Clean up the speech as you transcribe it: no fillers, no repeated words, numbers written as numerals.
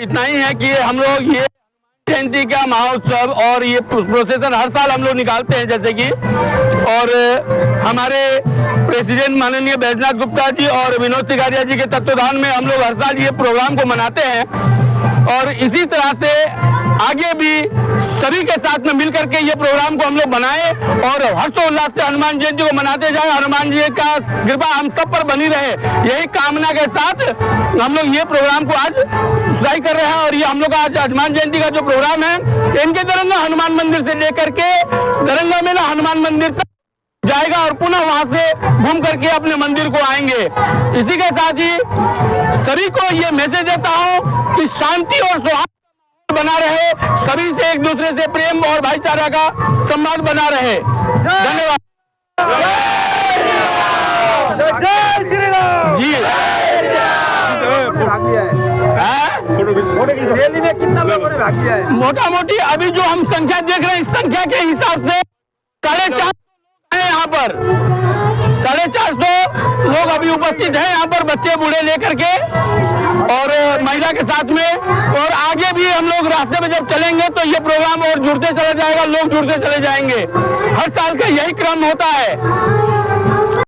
इतना ही है कि हम लोग ये जयंती का महोत्सव और ये प्रोसेसन हर साल हम लोग निकालते हैं, जैसे कि और हमारे प्रेसिडेंट माननीय बैजनाथ गुप्ता जी और विनोद सिकारिया जी के तत्वाधान में हम लोग हर साल ये प्रोग्राम को मनाते हैं और इसी तरह से आगे भी सभी के साथ में मिलकर के ये प्रोग्राम को हम लोग बनाएं और हर्षोल्लास से हनुमान जयंती को मनाते जाएं। हनुमान जी का कृपा हम सब पर बनी रहे, यही कामना के साथ हम लोग ये प्रोग्राम को आज ट्राई कर रहे हैं। और ये हम लोग आज हनुमान जयंती का जो प्रोग्राम है इनके दरंगा हनुमान मंदिर से लेकर के दरंगा मेला हनुमान मंदिर तक जाएगा और पुनः वहां से घूम करके अपने मंदिर को आएंगे। इसी के साथ ही सभी को ये मैसेज देता हूँ कि शांति और सौहार्द बना रहे, सभी से एक दूसरे से प्रेम और भाईचारा का संवाद बना रहे। धन्यवाद। जय श्री राम जी भाग लिया है रैली में कितना लोगों ने भाग लिया है? मोटा मोटी अभी जो हम संख्या देख रहे हैं इस संख्या के हिसाब से 450 है यहाँ पर, 450 लोग अभी उपस्थित हैं यहाँ पर, बच्चे बूढ़े लेकर के और महिला के साथ में। और आगे भी हम लोग रास्ते में जब चलेंगे तो ये प्रोग्राम और जुड़ते चला जाएगा, लोग जुड़ते चले जाएंगे। हर साल का यही क्रम होता है।